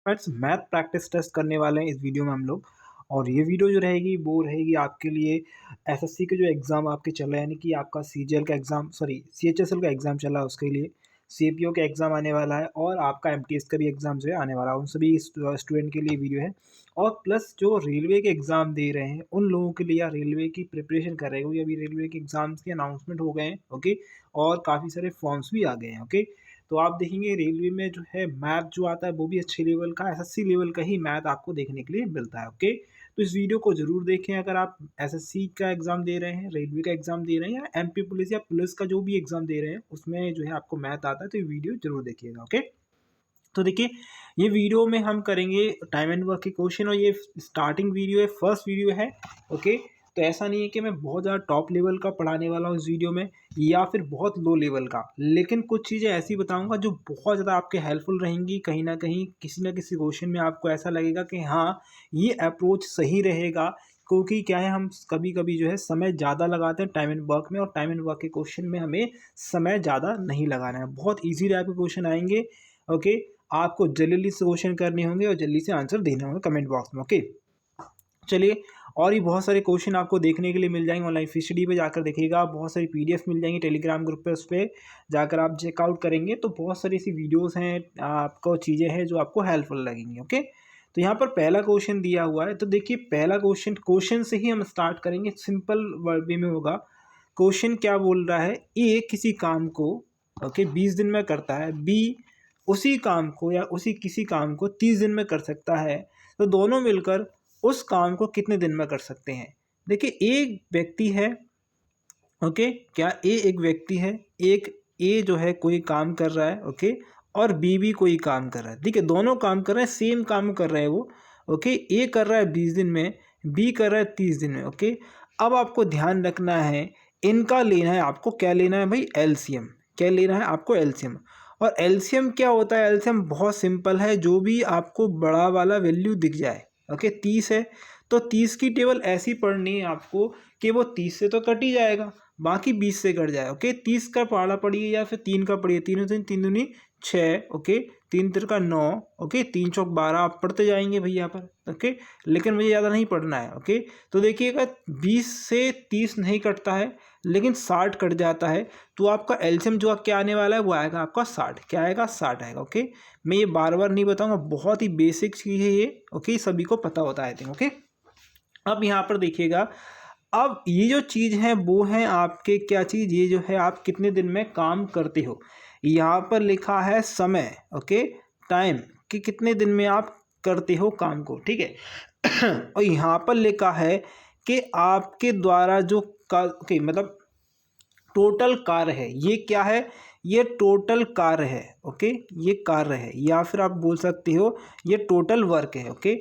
Friends math practice test करने वाले हैं इस वीडियो में हम लोग। और ये वीडियो जो रहेगी वो रहेगी आपके लिए एसएससी के जो एग्ज़ाम आपके चल रहे हैं, यानी कि आपका सीजीएल का एग्ज़ाम, सॉरी सीएचएसएल का एग्ज़ाम चला है, उसके लिए सीपीओ का एग्ज़ाम आने वाला है और आपका एमटीएस का भी एग्ज़ाम जो है आने वाला है। उन सभी स्टूडेंट के लिए वीडियो है। और प्लस जो रेलवे के एग्ज़ाम दे रहे हैं उन लोगों के लिए, या रेलवे की प्रिपरेशन कर रहे हो, या अभी रेलवे के एग्ज़ाम्स के अनाउंसमेंट हो गए हैं, ओके, और काफ़ी सारे फॉर्म्स भी आ गए हैं, ओके। तो आप देखेंगे रेलवे में जो है मैथ जो आता है वो भी अच्छे लेवल का, एसएससी लेवल का ही मैथ आपको देखने के लिए मिलता है, ओके। तो इस वीडियो को ज़रूर देखें अगर आप एसएससी का एग्ज़ाम दे रहे हैं, रेलवे का एग्ज़ाम दे रहे हैं, या एमपी पुलिस या पुलिस का जो भी एग्ज़ाम दे रहे हैं उसमें जो है आपको मैथ आता है, तो ये वीडियो ज़रूर देखिएगा, ओके। तो देखिए, ये वीडियो में हम करेंगे टाइम एंड वर्क के क्वेश्चन, और ये स्टार्टिंग वीडियो है, फर्स्ट वीडियो है, ओके। तो ऐसा नहीं है कि मैं बहुत ज़्यादा टॉप लेवल का पढ़ाने वाला हूँ इस वीडियो में, या फिर बहुत लो लेवल का, लेकिन कुछ चीज़ें ऐसी बताऊंगा जो बहुत ज़्यादा आपके हेल्पफुल रहेंगी। कहीं ना कहीं किसी ना किसी क्वेश्चन में आपको ऐसा लगेगा कि हाँ, ये अप्रोच सही रहेगा, क्योंकि क्या है, हम कभी कभी जो है समय ज़्यादा लगाते हैं टाइम एंड वर्क में, और टाइम एंड वर्क के क्वेश्चन में हमें समय ज़्यादा नहीं लगाना है। बहुत ईजी टाइप के क्वेश्चन आएंगे, ओके। आपको जल्दी से क्वेश्चन करने होंगे और जल्दी से आंसर देने होंगे कमेंट बॉक्स में, ओके। चलिए, और भी बहुत सारे क्वेश्चन आपको देखने के लिए मिल जाएंगे ऑनलाइन फिशडी पे जाकर देखिएगा। बहुत सारी पीडीएफ मिल जाएंगी टेलीग्राम ग्रुप पे, उस पर जाकर आप चेकआउट करेंगे तो बहुत सारी ऐसी वीडियोस हैं, आपको चीज़ें हैं जो आपको हेल्पफुल लगेंगी, ओके। तो यहाँ पर पहला क्वेश्चन दिया हुआ है, तो देखिए पहला क्वेश्चन से ही हम स्टार्ट करेंगे, सिंपल वर्ड वे में होगा। क्वेश्चन क्या बोल रहा है, ए किसी काम को, ओके, 20 दिन में करता है, बी उसी काम को या उसी किसी काम को 30 दिन में कर सकता है, तो दोनों मिलकर उस काम को कितने दिन में कर सकते हैं। देखिए, एक व्यक्ति है, ओके, क्या ए एक व्यक्ति है, एक ए जो है कोई काम कर रहा है, ओके, और बी भी कोई काम कर रहा है, ठीक है, दोनों काम कर रहे हैं, सेम काम कर रहे हैं वो, ओके। ए कर रहा है 20 दिन में, बी कर रहा है 30 दिन में, ओके। अब आपको ध्यान रखना है, इनका लेना है आपको, क्या लेना है भाई, एलसीएम। क्या लेना है आपको, एलसीएम। और एलसीएम क्या होता है, एलसीएम बहुत सिंपल है, जो भी आपको बड़ा वाला वैल्यू दिख जाए, ओके। 30 है तो 30 की टेबल ऐसी पढ़नी है आपको कि वो 30 से तो कट ही जाएगा, बाकी 20 से कट जाए, ओके। 30 का पढ़ा पड़िए या फिर 3 का पढ़िए, 3 दूनी 6, ओके, 3 का 9, ओके, 3 चौक 12, आप पढ़ते जाएंगे भैया यहाँ पर, ओके। लेकिन मुझे ज़्यादा नहीं पढ़ना है, ओके। तो देखिएगा 20 से 30 नहीं कटता है, लेकिन 60 कट जाता है, तो आपका एलसीएम जो क्या आने वाला है वो आएगा आपका 60। क्या आएगा, 60 आएगा, ओके। मैं ये बार बार नहीं बताऊंगा, बहुत ही बेसिक चीज़ है ये, ओके, सभी को पता होता है, ओके। अब यहाँ पर देखिएगा, अब ये जो चीज़ है वो है आपके क्या चीज़, ये जो है आप कितने दिन में काम करते हो। यहाँ पर लिखा है समय, ओके, टाइम, कि कितने दिन में आप करते हो काम को, ठीक है। और यहाँ पर लिखा है कि आपके द्वारा जो ओके, मतलब टोटल कार्य है, ये क्या है, ये टोटल कार्य है, ओके, ये कार्य है, या फिर आप बोल सकते हो ये टोटल वर्क है, ओके।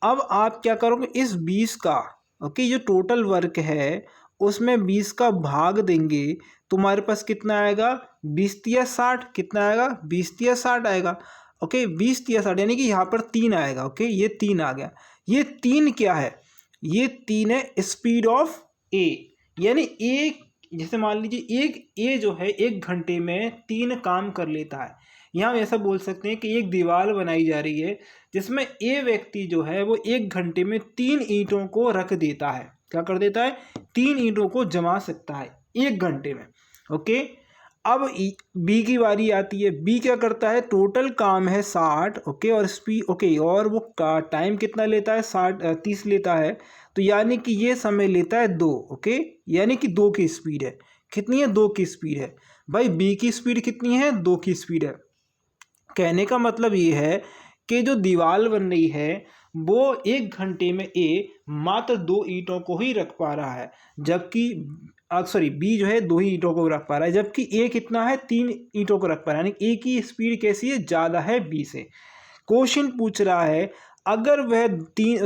अब आप क्या करोगे, इस 20 का, ओके, जो टोटल वर्क है उसमें 20 का भाग देंगे, तुम्हारे पास कितना आएगा, 20 तिया 60, कितना आएगा, 20 तिया 60 आएगा, ओके। 20 तिया 60 यानी कि यहाँ पर 3 आएगा, ओके, ये 3 आ गया। ये 3 क्या है, ये 3 है स्पीड ऑफ ए, यानी एक, जैसे मान लीजिए एक ए जो है 1 घंटे में 3 काम कर लेता है। यहाँ हम ऐसा बोल सकते हैं कि एक दीवार बनाई जा रही है जिसमें ए व्यक्ति जो है वो 1 घंटे में 3 ईंटों को रख देता है। क्या कर देता है, 3 ईंटों को जमा सकता है 1 घंटे में, ओके। अब बी की बारी आती है, बी क्या करता है, टोटल काम है 60, ओके, और स्पीड, ओके, और वो टाइम कितना लेता है, 30 लेता है, तो यानी कि ये समय लेता है 2, ओके, यानी कि 2 की स्पीड है। कितनी है, 2 की स्पीड है भाई। बी की स्पीड कितनी है, 2 की स्पीड है। कहने का मतलब ये है कि जो दीवार बन रही है वो 1 घंटे में ए मात्र 2 ईंटों को ही रख पा रहा है, जबकि सॉरी, बी जो है 2 ही ईंटों को रख पा रहा है, जबकि ए कितना है, 3 ईंटों को रख पा रहा है, यानी ए की स्पीड कैसी है, ज़्यादा है बी से। क्वेश्चन पूछ रहा है, अगर वह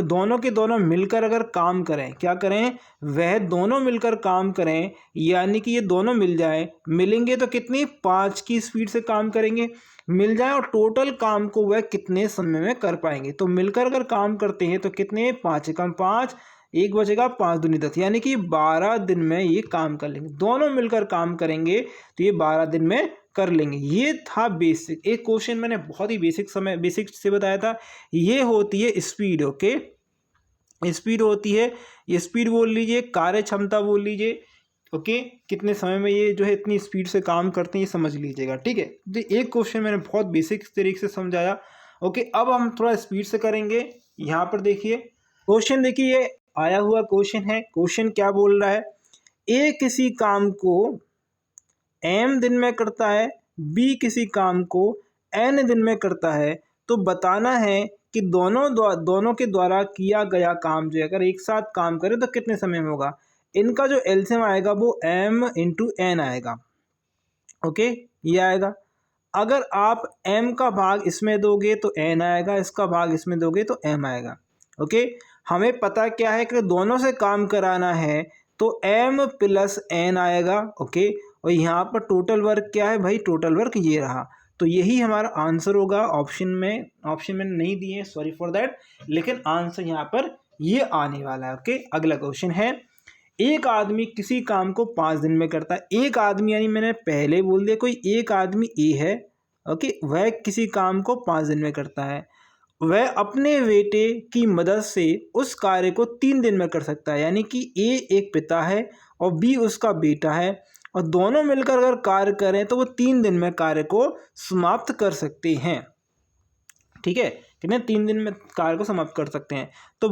दोनों के दोनों मिलकर अगर काम करें, क्या करें, वह दोनों मिलकर काम करें, यानी कि ये दोनों मिल जाए, मिलेंगे तो कितनी, 5 की स्पीड से काम करेंगे, मिल जाए, और टोटल काम को वह कितने समय में कर पाएंगे। तो मिलकर अगर काम करते हैं तो कितने, 5 एकम 5, एक बचेगा 5 दूनी 10, यानी कि 12 दिन में ये काम कर लेंगे। दोनों मिलकर काम करेंगे तो ये 12 दिन में कर लेंगे। ये था बेसिक। एक क्वेश्चन मैंने बहुत ही बेसिक से बताया था। ये होती है स्पीड। ओके, स्पीड होती है, ये स्पीड बोल लीजिए, कार्य क्षमता बोल लीजिए। ओके, कितने समय में ये जो है इतनी स्पीड से काम करते हैं ये समझ लीजिएगा। ठीक है, तो एक क्वेश्चन मैंने बहुत बेसिक तरीके से समझाया। ओके, अब हम थोड़ा स्पीड से करेंगे। यहाँ पर देखिए क्वेश्चन, देखिए ये आया हुआ क्वेश्चन है। क्वेश्चन क्या बोल रहा है, ए किसी काम को m दिन में करता है, b किसी काम को n दिन में करता है, तो बताना है कि दोनों के द्वारा किया गया काम जो है अगर एक साथ काम करे तो कितने समय में होगा। इनका जो एलसीएम आएगा वो m इंटू n आएगा। ओके, ये आएगा। अगर आप m का भाग इसमें दोगे तो n आएगा, इसका भाग इसमें दोगे तो m आएगा। ओके, हमें पता क्या है कि दोनों से काम कराना है तो m प्लस n आएगा। ओके, और यहाँ पर टोटल वर्क क्या है भाई, टोटल वर्क ये रहा। तो यही हमारा आंसर होगा। ऑप्शन में नहीं दिए, सॉरी फॉर दैट, लेकिन आंसर यहाँ पर ये आने वाला है। ओके, अगला क्वेश्चन है, एक आदमी किसी काम को 5 दिन में करता है। एक आदमी यानी मैंने पहले बोल दिया कोई एक आदमी ए है। ओके, वह किसी काम को 5 दिन में करता है। वह अपने बेटे की मदद से उस कार्य को 3 दिन में कर सकता है, यानी कि ए एक पिता है और बी उसका बेटा है, और दोनों मिलकर अगर कार्य करें तो वो 3 दिन में कार्य को समाप्त कर सकते हैं। ठीक है, कितने 3 दिन में कार्य को समाप्त कर सकते हैं। तो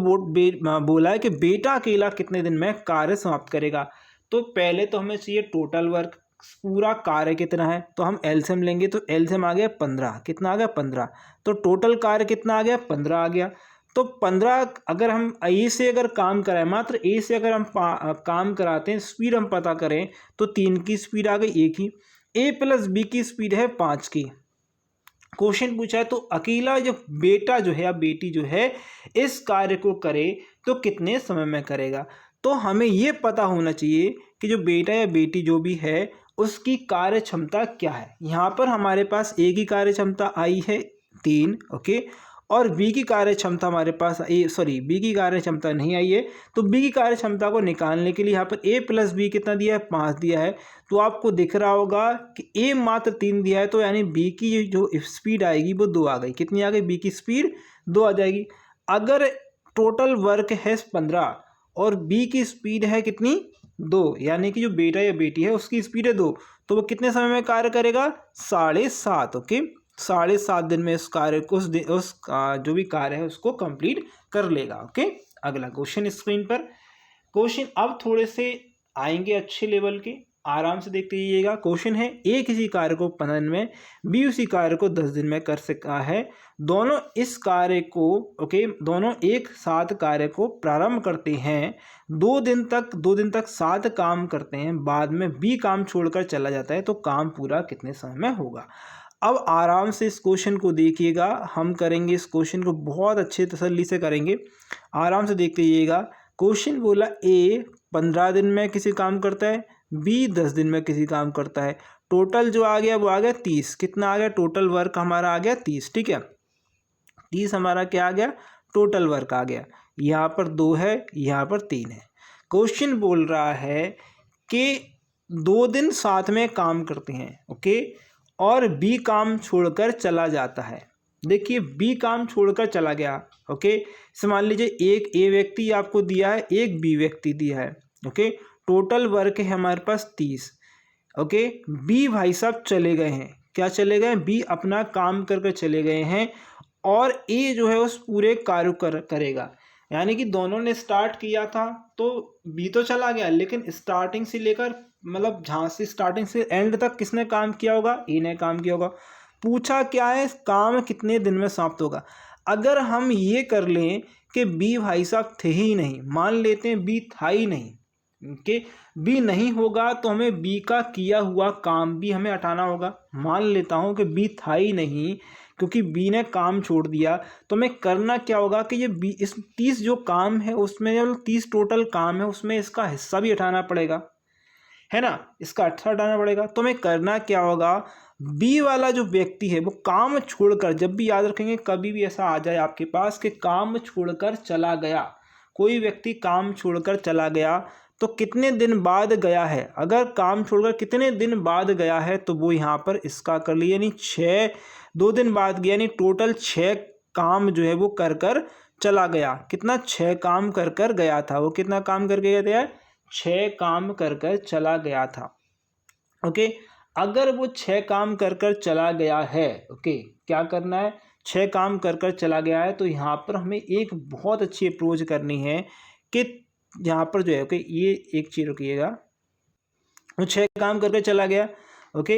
बोला है कि बेटा अकेला कितने दिन में कार्य समाप्त करेगा। तो पहले तो हमें चाहिए टोटल वर्क, पूरा कार्य कितना है, तो हम एलसीएम लेंगे। तो एलसीएम आ गया 15, कितना आ गया 15। तो टोटल कार्य कितना आ गया 15 आ गया। तो 15 अगर हम ए से अगर काम कराएं, मात्र ए से अगर हम काम कराते हैं, स्पीड हम पता करें तो 3 की स्पीड आ गई, एक ही। ए प्लस बी की स्पीड है 5 की। क्वेश्चन पूछा है तो अकेला जो बेटा जो है या बेटी जो है इस कार्य को करे तो कितने समय में करेगा। तो हमें ये पता होना चाहिए कि जो बेटा या बेटी जो भी है उसकी कार्य क्षमता क्या है। यहाँ पर हमारे पास ए की कार्य क्षमता आई है 3। ओके, और बी की कार्य क्षमता हमारे पास बी की कार्य क्षमता नहीं आई है। तो बी की कार्य क्षमता को निकालने के लिए यहाँ पर ए प्लस बी कितना दिया है, 5 दिया है। तो आपको दिख रहा होगा कि ए मात्र 3 दिया है, तो यानी बी की जो स्पीड आएगी वो 2 आ गई। कितनी आ गई, बी की स्पीड 2 आ जाएगी। अगर टोटल वर्क है 15 और बी की स्पीड है कितनी, 2, यानी कि जो बेटा या बेटी है उसकी स्पीड है 2, तो वो कितने समय में कार्य करेगा, 7.5। ओके, 7.5 दिन में उस कार्य को जो भी कार्य है उसको कंप्लीट कर लेगा। ओके, अगला क्वेश्चन स्क्रीन पर। क्वेश्चन अब थोड़े से आएंगे अच्छे लेवल के, आराम से देखते रहिएगा। क्वेश्चन है, ए किसी कार्य को 15 दिन में, बी उसी कार्य को 10 दिन में कर सका है। दोनों इस कार्य को दोनों एक साथ कार्य को प्रारंभ करते हैं, 2 दिन तक साथ काम करते हैं, बाद में बी काम छोड़कर चला जाता है, तो काम पूरा कितने समय में होगा। अब आराम से इस क्वेश्चन को देखिएगा। हम करेंगे इस क्वेश्चन को बहुत अच्छे तसल्ली से करेंगे, आराम से देखते रहिएगा। क्वेश्चन बोला ए 15 दिन में किसी काम करता है, बी 10 दिन में किसी काम करता है। टोटल जो आ गया वो आ गया 30। कितना आ गया, टोटल वर्क हमारा आ गया 30। ठीक है, 30 हमारा क्या आ गया, टोटल वर्क आ गया। यहाँ पर 2 है, यहाँ पर 3 है। क्वेश्चन बोल रहा है कि 2 दिन साथ में काम करते हैं। ओके, और बी काम छोड़कर चला जाता है। देखिए बी काम छोड़कर चला गया। ओके, मान लीजिए एक ए व्यक्ति आपको दिया है, एक बी व्यक्ति दिया है। ओके, टोटल वर्क है हमारे पास 30। ओके, बी भाई साहब चले गए हैं, क्या चले गए, बी अपना काम कर चले गए हैं, और ए जो है उस पूरे कार्य करेगा। यानी कि दोनों ने स्टार्ट किया था तो बी तो चला गया, लेकिन स्टार्टिंग से लेकर मतलब जहाँ से स्टार्टिंग से एंड तक किसने काम किया होगा, ए ने काम किया होगा। पूछा क्या है, काम कितने दिन में समाप्त होगा। अगर हम ये कर लें कि बी भाई साहब थे ही नहीं, मान लेते हैं बी था ही नहीं, कि बी नहीं होगा तो हमें बी का किया हुआ काम भी हमें हटाना होगा। मान लेता हूँ कि बी था ही नहीं क्योंकि बी ने काम छोड़ दिया, तो हमें करना क्या होगा कि ये बी इस 30 जो काम है उसमें जो 30 टोटल काम है उसमें इसका हिस्सा भी हटाना पड़ेगा, है ना, इसका हिस्सा हटाना पड़ेगा। तो हमें करना क्या होगा, बी वाला जो व्यक्ति है वो काम छोड़कर, जब भी याद रखेंगे कभी भी ऐसा आ जाए आपके पास कि काम छोड़कर चला गया, कोई व्यक्ति काम छोड़कर चला गया तो कितने दिन बाद गया है। अगर काम छोड़कर कितने दिन बाद गया है तो वो यहाँ पर इसका कर लिया, यानी 2 दिन बाद गया, यानी टोटल 6 काम जो है वो कर चला गया। कितना? 6 काम कर गया था। वो कितना काम करके गया था? 6 काम कर चला गया था। ओके, अगर वो 6 काम कर चला गया है, ओके, क्या करना है? 6 काम कर चला गया है तो यहाँ पर हमें एक बहुत अच्छी अप्रोच करनी है कि यहाँ पर जो है, ओके, ये एक चीज़ रुकिएगा, वो 6 काम करके चला गया, ओके,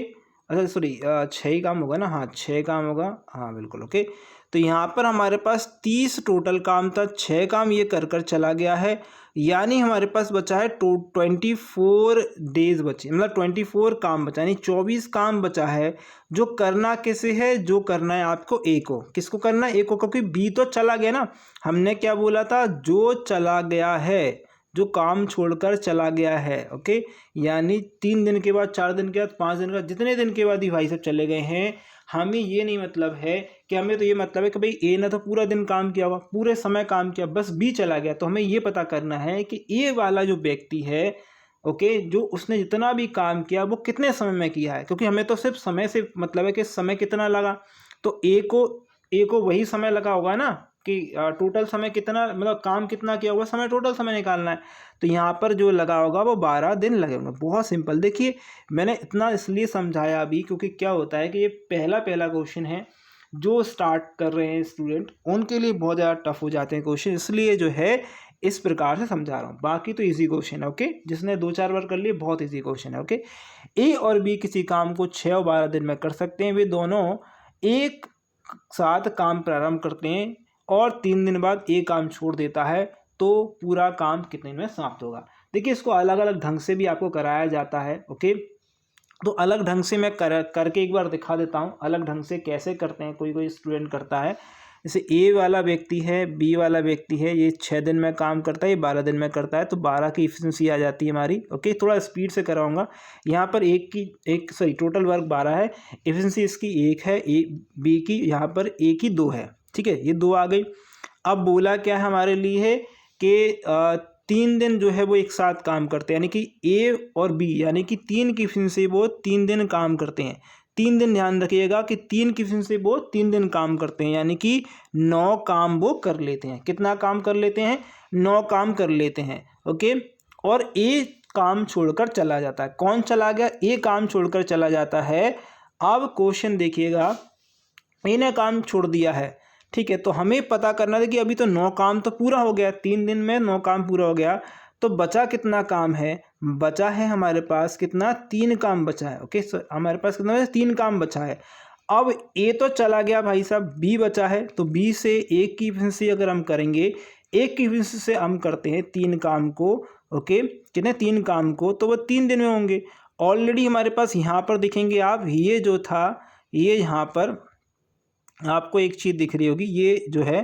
अच्छा सॉरी 6 ही काम होगा ना, हाँ 6 काम होगा, हाँ बिल्कुल, ओके। तो यहाँ पर हमारे पास 30 टोटल काम था, 6 काम ये कर चला गया है, यानी हमारे पास बचा है 24 डेज बचे, मतलब 24 काम बचा, यानी 24 काम बचा है। जो करना किसे है? जो करना है आपको ए को। किसको करना है? ए को, क्योंकि बी तो चला गया ना। हमने क्या बोला था? जो चला गया है, जो काम छोड़कर चला गया है, ओके, यानी 3 दिन के बाद, 4 दिन के बाद, 5 दिन के बाद, जितने दिन के बाद ही भाई साहब चले गए हैं, हमें ये नहीं मतलब है कि हमें तो ये मतलब है कि भाई ए ने तो पूरा दिन काम किया हुआ, पूरे समय काम किया, बस बी चला गया। तो हमें ये पता करना है कि ए वाला जो व्यक्ति है, ओके, जो उसने जितना भी काम किया वो कितने समय में किया है, क्योंकि हमें तो सिर्फ समय से मतलब है कि समय कितना लगा। तो ए को वही समय लगा होगा ना कि टोटल समय कितना, मतलब काम कितना किया हुआ, समय टोटल समय निकालना है। तो यहाँ पर जो लगा होगा वो 12 दिन लगे होंगे। बहुत सिंपल। देखिए मैंने इतना इसलिए समझाया अभी क्योंकि क्या होता है कि ये पहला क्वेश्चन है, जो स्टार्ट कर रहे हैं स्टूडेंट उनके लिए बहुत ज़्यादा टफ हो जाते हैं क्वेश्चन, इसलिए जो है इस प्रकार से समझा रहा हूँ। बाकी तो इजी क्वेश्चन है, ओके, जिसने 2-4 बार कर लिए बहुत इजी क्वेश्चन है, ओके। ए और बी किसी काम को 6 और 12 दिन में कर सकते हैं। वे दोनों एक साथ काम प्रारंभ करते हैं और 3 दिन बाद ए काम छोड़ देता है, तो पूरा काम कितने दिन में समाप्त होगा। देखिए इसको अलग अलग ढंग से भी आपको कराया जाता है, ओके। तो अलग ढंग से मैं करके एक बार दिखा देता हूँ, अलग ढंग से कैसे करते हैं। कोई स्टूडेंट करता है, जैसे ए वाला व्यक्ति है, बी वाला व्यक्ति है, ये 6 दिन में काम करता है, ये 12 दिन में करता है, तो 12 की इफिशिएंसी आ जाती है हमारी, ओके। थोड़ा स्पीड से कराऊंगा। यहाँ पर टोटल वर्क 12 है, इफिशिएंसी इसकी 1 है, बी की यहाँ पर ए की 2 है, ठीक है, ये 2 आ गई। अब बोला क्या है हमारे लिए कि 3 दिन जो है वो एक साथ काम करते हैं, यानी कि ए और बी, यानी कि 3 की इफिशिएंसी वो 3 दिन काम करते हैं। 3 दिन ध्यान रखिएगा कि 3 की इफिशिएंसी वो 3 दिन काम करते हैं, यानी कि 9 काम वो कर लेते हैं। कितना काम कर लेते हैं? 9 काम कर लेते हैं, ओके। और ए काम छोड़कर चला जाता है। कौन चला गया? ए काम छोड़कर चला जाता है। अब क्वेश्चन देखिएगा, ए ने काम छोड़ दिया है, ठीक है, तो हमें पता करना है कि अभी तो 9 काम तो पूरा हो गया, 3 दिन में 9 काम पूरा हो गया, तो बचा कितना काम है? बचा है हमारे पास कितना? 3 काम बचा है, ओके। हमारे पास कितना? 3 काम बचा है। अब ए तो चला गया भाई साहब, बी बचा है, तो बी से एक की इफिशिएंसी अगर हम करेंगे, एक की इफिशिएंसी से हम करते हैं 3 काम को, ओके, कितने? 3 काम को, तो वो 3 दिन में होंगे। ऑलरेडी हमारे पास यहाँ पर दिखेंगे आप, ये जो था, ये यहाँ पर आपको एक चीज़ दिख रही होगी, ये जो है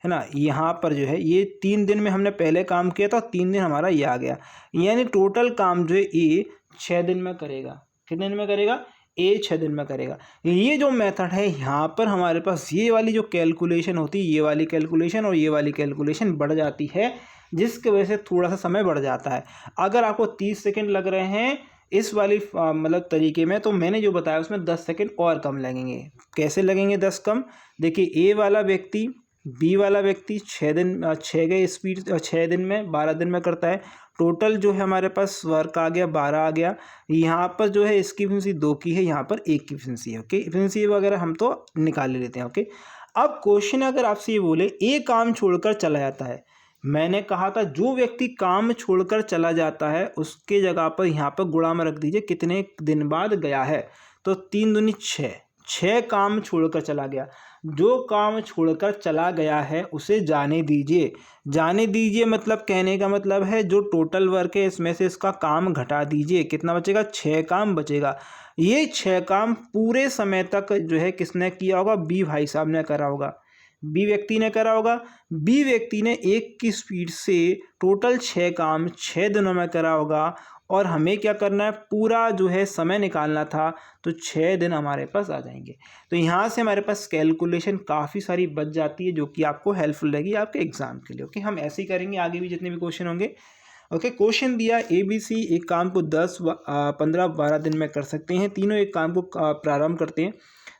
ना, यहाँ पर जो है ये 3 दिन में हमने पहले काम किया था, 3 दिन हमारा ये आ गया, यानी टोटल काम जो है ए 6 दिन में करेगा। कितने दिन में करेगा? ए 6 दिन में करेगा। ये जो मेथड है, यहाँ पर हमारे पास ये वाली जो कैलकुलेशन होती है, ये वाली कैलकुलेशन और ये वाली कैलकुलेशन बढ़ जाती है, जिसकी वजह से थोड़ा सा समय बढ़ जाता है। अगर आपको 30 सेकेंड लग रहे हैं इस वाली मतलब तरीके में, तो मैंने जो बताया उसमें 10 सेकेंड और कम लगेंगे। कैसे लगेंगे 10 कम? देखिए ए वाला व्यक्ति, बी वाला व्यक्ति 6 दिन में 12 दिन में करता है। टोटल जो है हमारे पास वर्क आ गया 12 आ गया। यहाँ पर जो है इसकी इफिशिएंसी 2 की है, यहाँ पर 1 की इफिशिएंसी है, ओके। इफिशिएंसी वगैरह हम तो निकाल लेते हैं, ओके। अब क्वेश्चन अगर आपसे ये बोले ए काम छोड़कर चला जाता है, मैंने कहा था जो व्यक्ति काम छोड़कर चला जाता है उसके जगह पर यहाँ पर गुणा में रख दीजिए कितने दिन बाद गया है, तो 3 दूनी 6 काम छोड़कर चला गया। जो काम छोड़कर चला गया है उसे जाने दीजिए। जाने दीजिए मतलब कहने का मतलब है जो टोटल वर्क है इसमें से इसका काम घटा दीजिए। कितना बचेगा? 6 काम बचेगा। ये 6 काम पूरे समय तक जो है किसने किया होगा? बी भाई साहब ने करा होगा, बी व्यक्ति ने करा होगा। बी व्यक्ति ने 1 की स्पीड से टोटल 6 काम 6 दिनों में करा होगा और हमें क्या करना है, पूरा जो है समय निकालना था, तो 6 दिन हमारे पास आ जाएंगे। तो यहाँ से हमारे पास कैलकुलेशन काफ़ी सारी बच जाती है, जो कि आपको हेल्पफुल रहेगी आपके एग्जाम के लिए। ओके, हम ऐसे ही करेंगे आगे भी जितने भी क्वेश्चन होंगे। ओके, क्वेश्चन दिया ABC एक काम को 10, 15, 12 दिन में कर सकते हैं। तीनों एक काम को प्रारंभ करते हैं।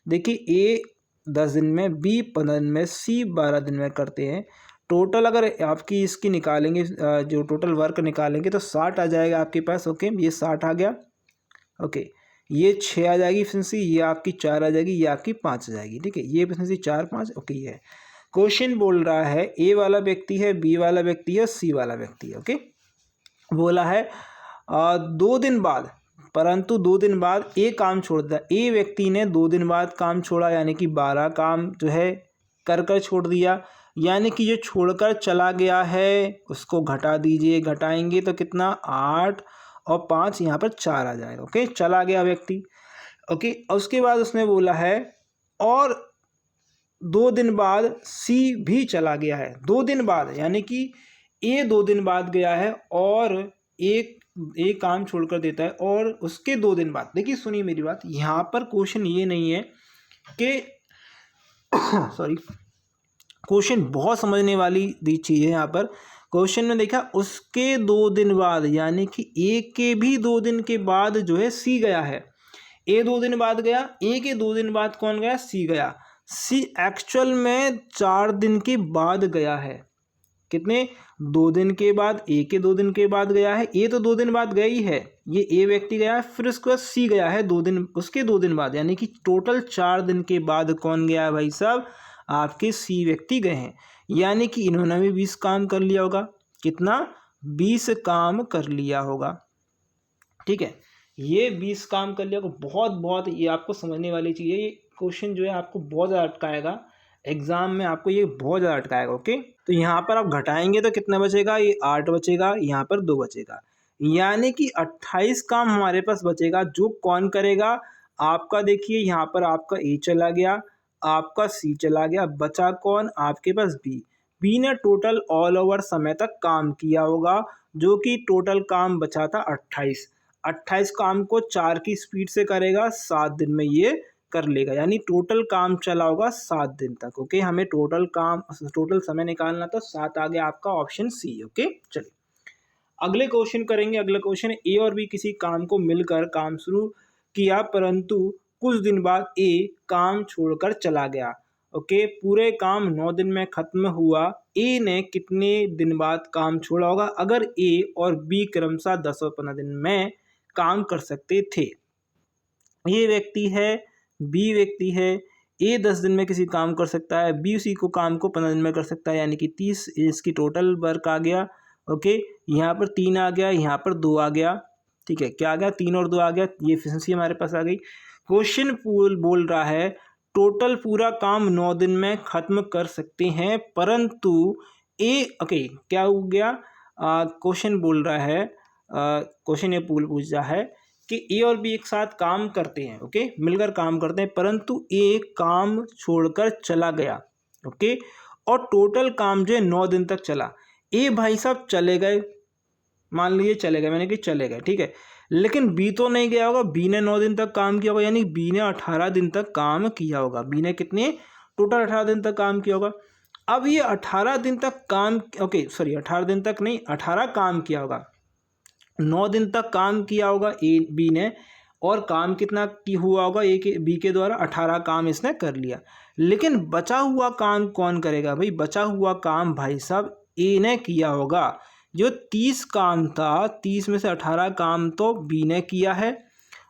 देखिए, A 10 दिन में, B 15 दिन में, C 12 दिन में करते हैं। टोटल अगर आपकी इसकी निकालेंगे, जो टोटल वर्क निकालेंगे तो 60 आ जाएगा आपके पास। ओके, ये 60 आ गया। ओके, ये 6 आ जाएगी एफिशिएंसी, ये आपकी 4 आ जाएगी, ये आपकी 5 आ जाएगी। ठीक है, ये एफिशिएंसी 4, 5। ओके, ये है। क्वेश्चन बोल रहा है A वाला व्यक्ति है, B वाला व्यक्ति है, C वाला व्यक्ति है। ओके, बोला है 2 दिन बाद, परंतु 2 दिन बाद ए काम छोड़ दिया। ए व्यक्ति ने 2 दिन बाद काम छोड़ा, यानी कि 12 काम जो है कर छोड़ दिया, यानी कि जो छोड़कर चला गया है उसको घटा दीजिए। घटाएंगे तो कितना, 8 और 5, यहाँ पर 4 आ जाएगा। ओके, चला गया व्यक्ति। ओके, उसके बाद उसने बोला है और 2 दिन बाद सी भी चला गया है। 2 दिन बाद, यानी कि ए 2 दिन बाद गया है और एक काम छोड़कर देता है, और उसके 2 दिन बाद, देखिए सुनिए मेरी बात, यहाँ पर क्वेश्चन ये नहीं है कि सॉरी, क्वेश्चन बहुत समझने वाली चीज़ है। यहाँ पर क्वेश्चन में देखा उसके 2 दिन बाद, यानी कि ए के भी 2 दिन के बाद जो है सी गया है। ए 2 दिन बाद गया, ए के 2 दिन बाद कौन गया, सी गया। सी एक्चुअल में 4 दिन के बाद गया है। कितने, 2 दिन के बाद, ए के 2 दिन के बाद गया है। ए तो 2 दिन बाद गया ही है, ये ए व्यक्ति गया है, फिर उसके बाद सी गया है 2 दिन, उसके 2 दिन बाद, यानी कि टोटल 4 दिन के बाद कौन गया है भाई साहब, आपके सी व्यक्ति गए हैं। यानी कि इन्होंने भी 20 काम कर लिया होगा। कितना, 20 काम कर लिया होगा। ठीक है, ये 20 काम कर लिया होगा। बहुत ये आपको समझने वाली चीज़ है। ये क्वेश्चन जो है आपको बहुत ज़्यादा अटकाएगा एग्जाम में, आपको ये बहुत ज़्यादा अटकाएगा। ओके, तो यहाँ पर आप घटाएंगे तो कितना बचेगा, ये 8 बचेगा, यहाँ पर 2 बचेगा, यानी कि 28 काम हमारे पास बचेगा। जो कौन करेगा, आपका देखिए यहाँ पर आपका ए चला गया, आपका सी चला गया, बचा कौन, आपके पास बी। बी ने टोटल ऑल ओवर समय तक काम किया होगा, जो कि टोटल काम बचा था 28। 28 काम को 4 की स्पीड से करेगा, 7 दिन में ये कर लेगा, यानी टोटल काम चला होगा 7 दिन तक। ओके, हमें टोटल समय निकालना था, 7 आ गया आपका ऑप्शन सी। ओके, चलिए अगले क्वेश्चन करेंगे। अगला क्वेश्चन है, ए और बी किसी काम को मिलकर काम शुरू किया, परंतु कुछ दिन बाद ए काम छोड़कर चला गया। ओके, पूरे काम 9 दिन में खत्म हुआ। ए ने कितने दिन बाद काम छोड़ा होगा, अगर ए और बी क्रमशः 10 और 15 दिन में काम कर सकते थे। ये व्यक्ति है, बी व्यक्ति है। ए 10 दिन में किसी काम कर सकता है, बी उसी को काम को 15 दिन में कर सकता है, यानी कि 30 इसकी टोटल वर्क आ गया। ओके, यहाँ पर 3 आ गया, यहाँ पर 2 आ गया। ठीक है, क्या आ गया, 3 और 2 आ गया, ये एफिशिएंसी हमारे पास आ गई। क्वेश्चन बोल रहा है टोटल पूरा काम 9 दिन में खत्म कर सकते हैं, परंतु ए, ओके क्या हो गया, क्वेश्चन बोल रहा है, क्वेश्चन ये पूछ रहा है कि ए और बी एक साथ काम करते हैं। ओके, मिलकर काम करते हैं, परंतु ए काम छोड़कर चला गया। ओके, और टोटल काम जो है 9 दिन तक चला। ए भाई साहब चले गए, मान लीजिए चले गए, मैंने कि चले गए, ठीक है, लेकिन बी तो नहीं गया होगा। बी ने 9 दिन तक काम किया होगा, यानी बी ने 18 दिन तक काम किया होगा। बी ने कितने, टोटल 18 दिन तक काम किया होगा। अब ये 18 दिन तक काम, ओके सॉरी 18 दिन तक नहीं, 18 काम किया होगा, 9 दिन तक काम किया होगा ए बी ने, और काम कितना की हुआ होगा ए के बी के द्वारा, 18 काम इसने कर लिया। लेकिन बचा हुआ काम कौन करेगा भाई, बचा हुआ काम भाई साहब ए ने किया होगा। जो 30 काम था, 30 में से 18 काम तो बी ने किया है,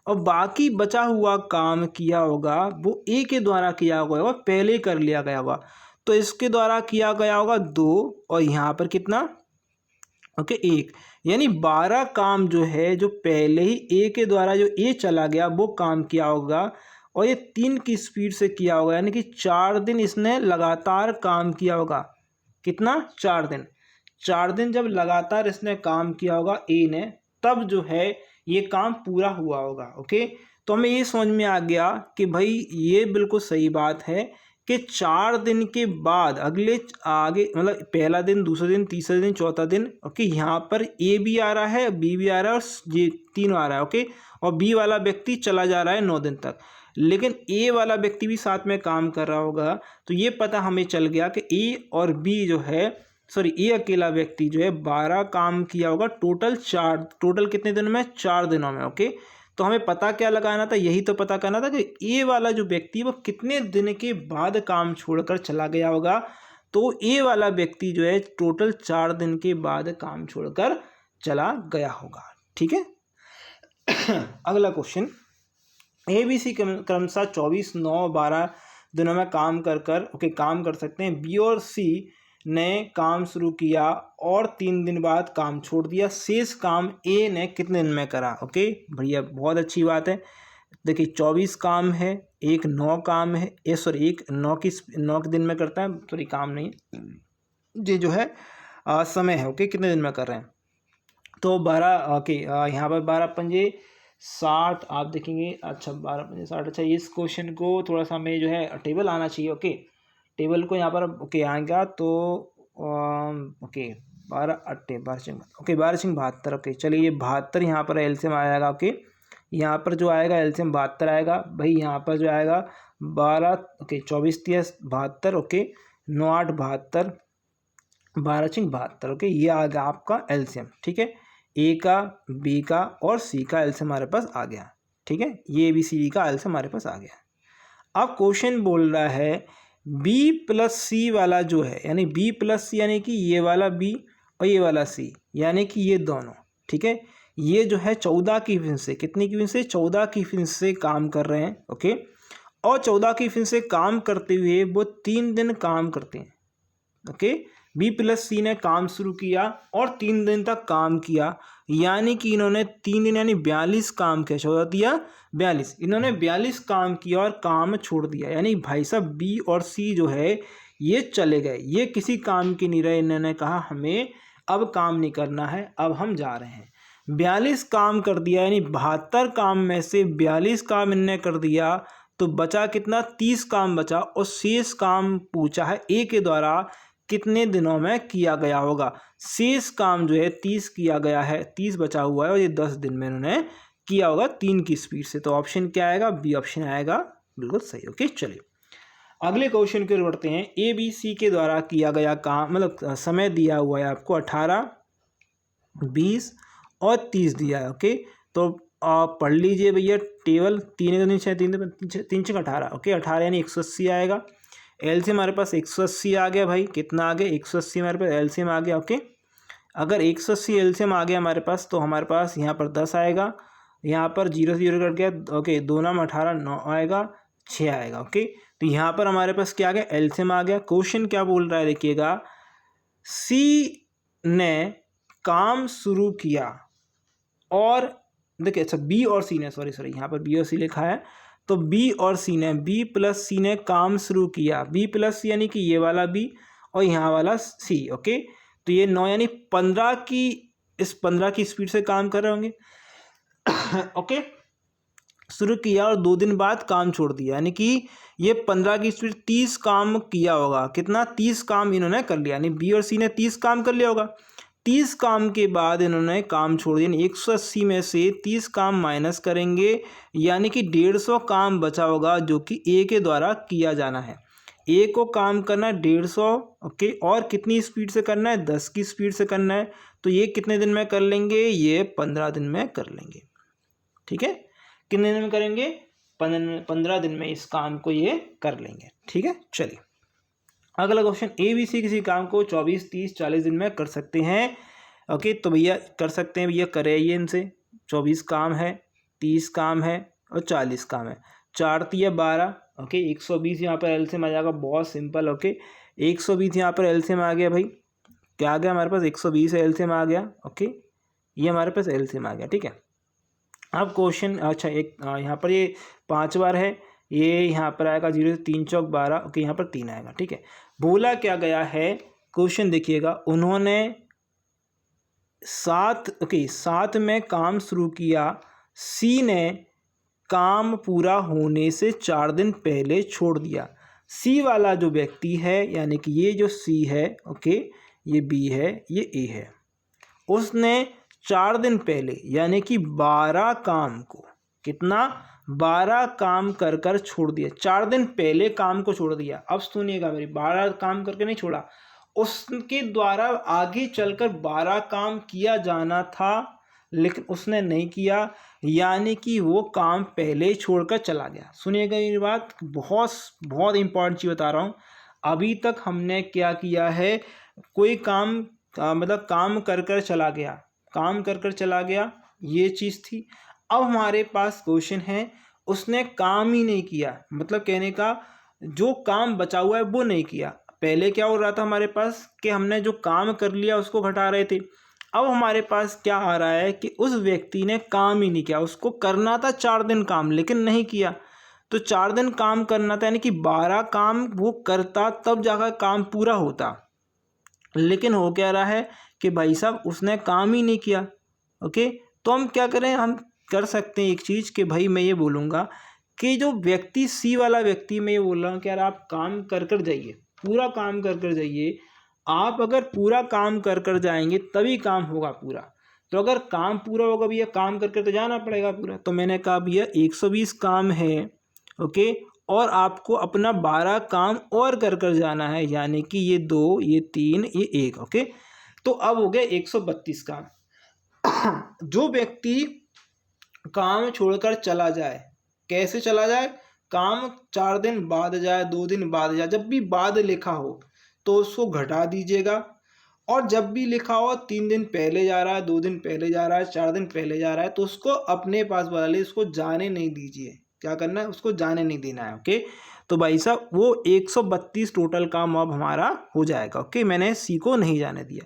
और बाकी बचा हुआ काम किया होगा वो ए के द्वारा किया होगा, पहले कर लिया गया होगा। तो इसके द्वारा किया गया होगा 2, और यहाँ पर कितना, ओके 1, यानी 12 काम जो है, जो पहले ही ए के द्वारा जो ए चला गया वो काम किया होगा, और ये 3 की स्पीड से किया होगा, यानी कि 4 दिन इसने लगातार काम किया होगा। कितना, 4 दिन। 4 दिन जब लगातार इसने काम किया होगा ए ने, तब जो है ये काम पूरा हुआ होगा। ओके, तो हमें ये समझ में आ गया कि भाई ये बिल्कुल सही बात है कि 4 दिन के बाद अगले आगे मतलब पहला दिन, दूसरा दिन, तीसरा दिन, चौथा दिन, ओके, यहाँ पर ए भी आ रहा है, बी भी आ रहा है और ये तीनों आ रहा है, ओके, और बी वाला व्यक्ति चला जा रहा है 9 दिन तक, लेकिन ए वाला व्यक्ति भी साथ में काम कर रहा होगा। तो ये पता हमें चल गया कि ए और बी जो है, सॉरी, ए अकेला व्यक्ति जो है 12 काम किया होगा टोटल कितने दिनों में? 4 दिनों में, ओके। तो हमें पता क्या लगाना था? यही तो पता करना था कि ए वाला जो व्यक्ति है वो कितने दिन के बाद काम छोड़कर चला गया होगा। तो ए वाला व्यक्ति जो है टोटल 4 दिन के बाद काम छोड़कर चला गया होगा, ठीक है। अगला क्वेश्चन, ए बी सी क्रमशः 24, 9, 12 दिनों में काम कर सकते हैं। बी और सी ने काम शुरू किया और 3 दिन बाद काम छोड़ दिया। शेष काम ए ने कितने दिन में करा? ओके भैया, बहुत अच्छी बात है। देखिए 24 काम है, एक 9 काम है, एक 9 के दिन में करता है, सॉरी काम नहीं, ये जो है समय है, ओके, कितने दिन में कर रहे हैं। तो 12, ओके, यहाँ पर 12 पंजे 60 आप देखेंगे, अच्छा 12 पंजे 60। अच्छा, इस क्वेश्चन को थोड़ा सा हमें जो है टेबल आना चाहिए, ओके, टेबल को यहाँ पर ओके आएगा तो ओके 12 8 12 ओके 12 72, ओके, चलिए ये 72 यहाँ पर एलसीएम आएगा, ओके, यहाँ पर जो आएगा एलसीएम 72 आएगा भाई, यहाँ पर जो आएगा 12, ओके, 24 30 72, ओके, 9 8 72, 12 72, ओके, ये आ गया आपका एलसीएम, ठीक है। ए का, बी का और सी का एलसीएम हमारे पास आ गया, ठीक है, ये बी सी डी का एलसीएम हमारे पास आ गया। अब क्वेश्चन बोल रहा है बी प्लस सी वाला जो है, यानी बी प्लस सी यानी कि ये वाला बी और ये वाला सी, यानी कि ये दोनों, ठीक है, ये जो है 14 की फिन से, कितनी की फिन से? 14 की फिन से काम कर रहे हैं, ओके, और 14 की फिन से काम करते हुए वो 3 दिन काम करते हैं, ओके। बी प्लस सी ने काम शुरू किया और 3 दिन तक काम किया, यानी कि इन्होंने 3 दिन यानी 42 काम किया, 14 दिया 42, इन्होंने 42 काम किया और काम छोड़ दिया, यानी भाई साहब बी और सी जो है ये चले गए, ये किसी काम के नहीं रहे। इन्होंने कहा हमें अब काम नहीं करना है, अब हम जा रहे हैं। 42 काम कर दिया, यानी 72 काम में से 42 काम इनने कर दिया, तो बचा कितना? 30 काम बचा, और शेष काम पूछा है ए के द्वारा कितने दिनों में किया गया होगा। शेष काम जो है 30 किया गया है, 30 बचा हुआ है और ये 10 दिन में इन्होंने किया होगा 3 की स्पीड से। तो ऑप्शन क्या आएगा? बी ऑप्शन आएगा, बिल्कुल सही, ओके। चलिए अगले क्वेश्चन की ओर बढ़ते हैं। ए बी सी के द्वारा किया गया काम, मतलब समय दिया हुआ है आपको 18, 20 और 30 दिया है, ओके। तो आप पढ़ लीजिए भैया टेबल, 3 3 6 18, ओके, 18 यानी 180 आएगा। एलसीएम हमारे पास 180 आ गया भाई, कितना आ गया? 180 हमारे पास एलसीएम आ गया, ओके। अगर 180 एलसीएम आ गया हमारे पास, तो हमारे पास यहाँ पर 10 आएगा, यहाँ पर 0 से 0 कट गया, ओके, 2 नाम 18 9 आएगा, 6 आएगा, ओके। तो यहाँ पर हमारे पास क्या आ गया? एलसीएम आ गया। क्वेश्चन क्या बोल रहा है देखिएगा, सी ने काम शुरू किया और देखिए, अच्छा बी और सी ने, सॉरी यहाँ पर बी और सी लिखा है, तो बी और सी ने, बी प्लस सी ने काम शुरू किया। बी प्लस सी यानी कि ये वाला बी और यहाँ वाला सी, ओके। तो ये 9 यानी 15 की, इस 15 की स्पीड से काम कर रहे होंगे, ओके। शुरू किया और 2 दिन बाद काम छोड़ दिया, यानी कि ये 15 की स्पीड 30 काम किया होगा। कितना? 30 काम इन्होंने कर लिया, यानी बी और सी ने 30 काम कर लिया होगा। 30 काम के बाद इन्होंने काम छोड़ दिया, 180 में से 30 काम माइनस करेंगे, यानी कि 150 काम बचा होगा जो कि ए के द्वारा किया जाना है। ए को काम करना है 150, ओके, और कितनी स्पीड से करना है? 10 की स्पीड से करना है। तो ये कितने दिन में कर लेंगे? ये 15 दिन में कर लेंगे, ठीक है। कितने दिन में करेंगे? 15 दिन में इस काम को ये कर लेंगे, ठीक है। चलिए अगला क्वेश्चन, ए बी सी किसी काम को 24 30 40 दिन में कर सकते हैं, ओके। तो भैया कर सकते हैं, भैया कराइए इनसे। 24 काम है, 30 काम है और 40 काम है, 4 तिया 12, ओके। 120 यहाँ पर एलसीएम आ जाएगा, बहुत सिंपल, ओके। 120 यहाँ पर एलसीएम आ गया भाई, क्या आ गया हमारे पास? 120 एलसीएम आ गया, ओके, ये हमारे पास एलसीएम आ गया, ठीक है। अब क्वेश्चन, अच्छा एक यहाँ पर ये 5 बार है, ये यहाँ पर आएगा 0 से 3 चौक 12, ओके, यहाँ पर 3 आएगा, ठीक है। बोला क्या गया है, क्वेश्चन देखिएगा, उन्होंने 7 में काम शुरू किया, सी ने काम पूरा होने से 4 दिन पहले छोड़ दिया। सी वाला जो व्यक्ति है यानी कि ये जो सी है, ओके, ये बी है, ये ए है, उसने 4 दिन पहले यानी कि 12 काम को, कितना, 12 काम कर कर छोड़ दिया। 4 दिन पहले काम को छोड़ दिया। अब सुनिएगा मेरी, 12 काम करके नहीं छोड़ा, उसके द्वारा आगे चलकर 12 काम किया जाना था लेकिन उसने नहीं किया, यानी कि वो काम पहले ही छोड़कर चला गया। सुनिएगा ये बात, बहुत बहुत इंपॉर्टेंट चीज़ बता रहा हूँ। अभी तक हमने क्या किया है, कोई काम मतलब काम कर कर चला गया, काम कर कर चला गया, ये चीज़ थी। अब हमारे पास क्वेश्चन है, उसने काम ही नहीं किया, मतलब कहने का जो काम बचा हुआ है वो नहीं किया। पहले क्या हो रहा था हमारे पास कि हमने जो काम कर लिया उसको घटा रहे थे। अब हमारे पास क्या आ रहा है कि उस व्यक्ति ने काम ही नहीं किया, उसको करना था 4 दिन काम लेकिन नहीं किया। तो 4 दिन काम करना था यानी कि 12 काम वो करता तब जाकर काम पूरा होता, लेकिन हो क्या रहा है कि भाई साहब उसने काम ही नहीं किया। ओके, तो हम क्या करें, हम कर सकते हैं एक चीज़ कि भाई मैं ये बोलूँगा कि जो व्यक्ति सी वाला व्यक्ति, मैं ये बोल रहा हूँ कि यार आप काम कर कर जाइए, पूरा काम कर कर जाइए। आप अगर पूरा काम कर कर जाएंगे तभी काम होगा पूरा। तो अगर काम पूरा होगा भैया, काम कर कर तो जाना पड़ेगा पूरा। तो मैंने कहा भैया 120 काम है, ओके, और आपको अपना 12 काम और कर कर जाना है, यानी कि ये 2, ये 3, ये 1, ओके। तो अब हो गया 132 काम। जो व्यक्ति काम छोड़कर चला जाए, कैसे चला जाए, काम 4 दिन बाद जाए, 2 दिन बाद जाए, जब भी बाद लिखा हो तो उसको घटा दीजिएगा, और जब भी लिखा हो 3 दिन पहले जा रहा है, 2 दिन पहले जा रहा है, 4 दिन पहले जा रहा है, तो उसको अपने पास बुला लीजिए, उसको जाने नहीं दीजिए। क्या करना है, उसको जाने नहीं देना है, ओके। तो भाई साहब वो 132 टोटल काम अब हमारा हो जाएगा, ओके। मैंने सी को नहीं जाने दिया।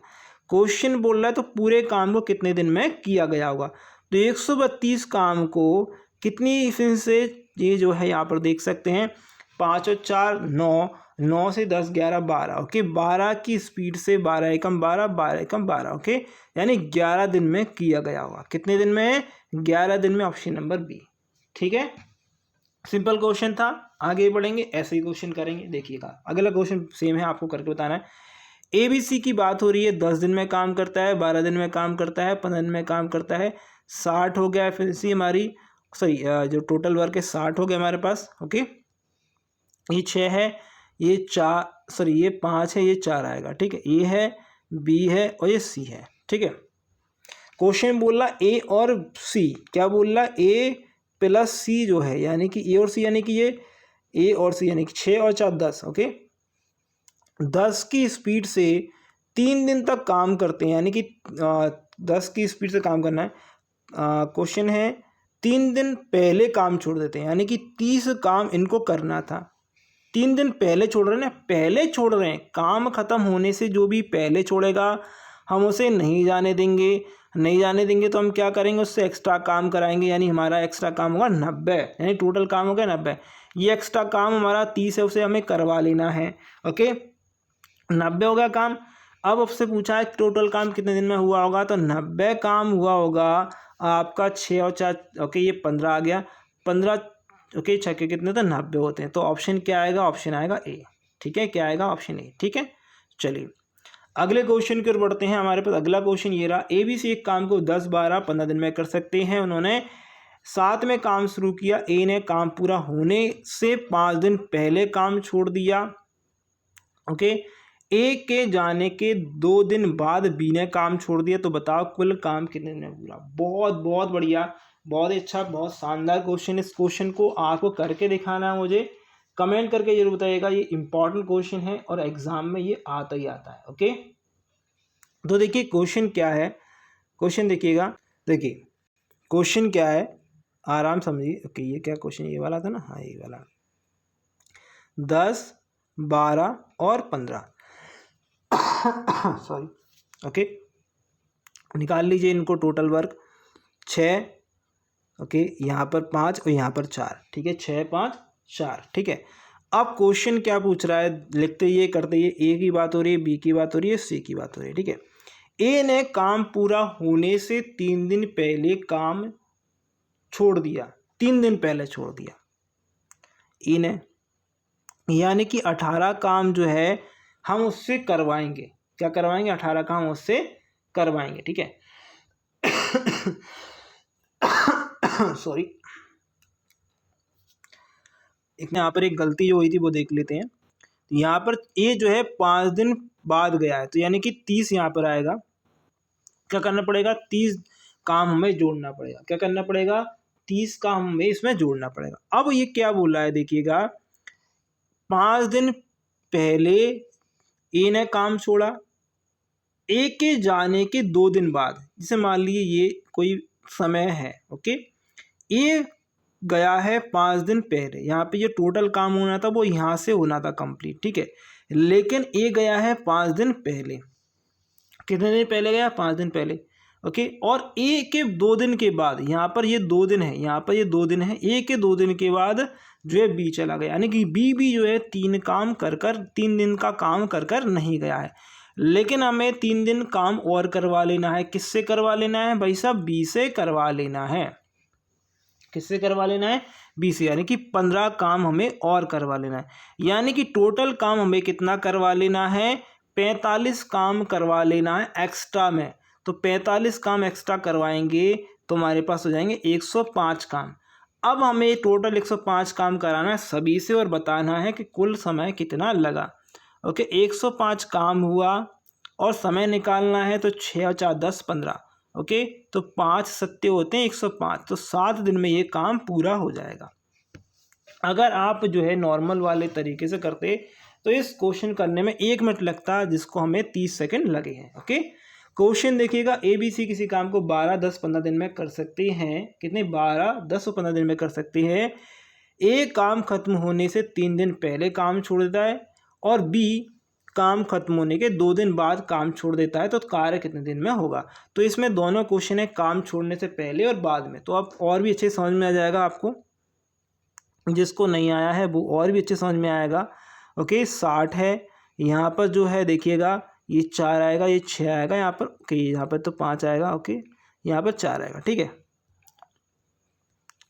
क्वेश्चन बोल रहा है तो पूरे काम को कितने दिन में किया गया होगा, तो 132 काम को कितनी इसमें से, ये जो है यहाँ पर देख सकते हैं, 5 और 4 9, 9 से 10 11 12, ओके। 12 की स्पीड से 12 एकम 12, 12 एकम 12, ओके, यानी 11 दिन में किया गया होगा। कितने दिन में, 11 दिन में, ऑप्शन नंबर बी, ठीक है। सिंपल क्वेश्चन था, आगे बढ़ेंगे, ऐसे ही क्वेश्चन करेंगे। देखिएगा अगला क्वेश्चन सेम है, आपको करके बताना है। ABC की बात हो रही है, 10 दिन में काम करता है, 12 दिन में काम करता है, 15 दिन में काम करता है, 60 हो गया एफिशिएंसी हमारी, सॉरी जो टोटल वर्क है 60 हो गया हमारे पास, ओके। ये 6 है, ये 4, सॉरी ये 5 है, ये 4 आएगा, ठीक है। ए है, बी है और ये सी है, ठीक है। क्वेश्चन बोल रहा ए और सी, क्या बोल रहा, ए प्लस सी जो है, यानी कि ए और सी, यानी कि ये ए और सी, यानी कि 6 और 4 10, ओके। 10 की स्पीड से 3 दिन तक काम करते हैं, यानी कि 10 की स्पीड से काम करना है। क्वेश्चन है 3 दिन पहले काम छोड़ देते हैं, यानी कि 30 काम इनको करना था, 3 दिन पहले छोड़ रहे हैं ना, पहले छोड़ रहे हैं, काम खत्म होने से जो भी पहले छोड़ेगा हम उसे नहीं जाने देंगे। नहीं जाने देंगे तो हम क्या करेंगे, उससे एक्स्ट्रा काम कराएंगे, यानी हमारा एक्स्ट्रा काम होगा 90, यानी टोटल काम हो गया 90। ये एक्स्ट्रा काम हमारा 30 है, उसे हमें करवा लेना है, ओके। 90 हो गया काम। अब आपसे पूछा है टोटल काम कितने दिन में हुआ होगा, तो 90 काम हुआ होगा आपका 6 और 4, ओके, ये 15 आ गया, 15, ओके, 6 के कितने तो 90 होते हैं। तो ऑप्शन क्या आएगा, ऑप्शन आएगा ए, ठीक है। क्या आएगा, ऑप्शन ए, ठीक है। चलिए अगले क्वेश्चन की ओर बढ़ते हैं। हमारे पास अगला क्वेश्चन ये रहा, ABC एक काम को 10 12 15 दिन में कर सकते हैं। उन्होंने 7 में काम शुरू किया, ए ने काम पूरा होने से 5 दिन पहले काम छोड़ दिया, ओके। ए के जाने के 2 दिन बाद बी ने काम छोड़ दिया, तो बताओ कुल काम कितने दिन में पूरा। बहुत बहुत बढ़िया, बहुत अच्छा, बहुत शानदार क्वेश्चन। इस क्वेश्चन को आपको करके दिखाना है, मुझे कमेंट करके जरूर बताइएगा। ये इंपॉर्टेंट क्वेश्चन है और एग्जाम में ये आता ही आता है, ओके। तो देखिए क्वेश्चन क्या है, क्वेश्चन देखिएगा, देखिए क्वेश्चन क्या है, आराम समझिए, ओके। ये क्या क्वेश्चन, ये वाला था ना, हाँ ये वाला, 10 12 और 15 सॉरी, ओके। निकाल लीजिए इनको टोटल वर्क, 6, ओके, यहाँ पर 5 और यहाँ पर 4, ठीक है, 6 5 4, ठीक है। अब क्वेश्चन क्या पूछ रहा है, लिखते ये करते ये, ए की बात हो रही है, बी की बात हो रही है, सी की बात हो रही है, ठीक है। ए ने काम पूरा होने से 3 दिन पहले काम छोड़ दिया, 3 दिन पहले छोड़ दिया ए ने, यानी कि 18 काम जो है हम उससे करवाएंगे। क्या करवाएंगे? 18 काम उससे करवाएंगे। ठीक है सॉरी, यहाँ पर एक गलती जो हुई थी वो देख लेते हैं। तो यहाँ पर ये जो है 5 दिन बाद गया है, तो यानी कि 30 यहाँ पर आएगा। क्या करना पड़ेगा? 30 काम हमें जोड़ना पड़ेगा। क्या करना पड़ेगा? 30 काम हमें इसमें जोड़ना पड़ेगा। अब ये क्या बोल रहा है देखिएगा, 5 दिन पहले ए ने काम छोड़ा, ए के जाने के 2 दिन बाद, जैसे मान लीजिए ये कोई समय है, ओके, ए गया है 5 दिन पहले, यहाँ पे ये टोटल काम होना था वो यहाँ से होना था कंप्लीट, ठीक है, लेकिन ए गया है 5 दिन पहले। कितने दिन पहले गया? 5 दिन पहले, ओके। और ए के 2 दिन के बाद, यहाँ पर ये 2 दिन है, यहाँ पर ये 2 दिन है, ए के 2 दिन के बाद जो है बी चला गया, यानी कि बी भी जो है 3 काम कर 3 दिन का काम कर नहीं गया है। लेकिन हमें 3 दिन काम और करवा लेना है। किससे करवा लेना है भाई साहब? बी से करवा लेना है। किससे करवा लेना है? बी से, यानी कि 15 काम हमें और करवा लेना है। यानी कि टोटल काम हमें कितना करवा लेना है? 45 काम करवा लेना है एक्स्ट्रा में। तो 45 काम एक्स्ट्रा करवाएंगे तो हमारे पास हो जाएंगे 105 काम। अब हमें टोटल 105 काम कराना है सभी से और बताना है कि कुल समय कितना लगा। ओके, 105 काम हुआ और समय निकालना है, तो 6 और 4 10 15, ओके, तो 5 सत्ते होते हैं 105, तो 7 दिन में ये काम पूरा हो जाएगा। अगर आप जो है नॉर्मल वाले तरीके से करते तो इस क्वेश्चन करने में 1 मिनट लगता, जिसको हमें 30 सेकंड लगे हैं। ओके, क्वेश्चन देखिएगा, ए बी सी किसी काम को 12 10 15 दिन में कर सकते हैं। कितने? 12 10 और 15 दिन में कर सकते हैं। ए काम खत्म होने से 3 दिन पहले काम छोड़ देता है और बी काम खत्म होने के 2 दिन बाद काम छोड़ देता है, तो कार्य कितने दिन में होगा? तो इसमें दोनों क्वेश्चन है काम छोड़ने से पहले और बाद में, तो अब और भी अच्छे समझ में आ जाएगा आपको। जिसको नहीं आया है वो और भी अच्छे समझ में आएगा। ओके, 60 है, यहाँ पर जो है देखिएगा ये 4 आएगा, ये 6 आएगा यहाँ पर, ओके, यहाँ पर तो 5 आएगा, ओके, यहाँ पर 4 आएगा, ठीक है।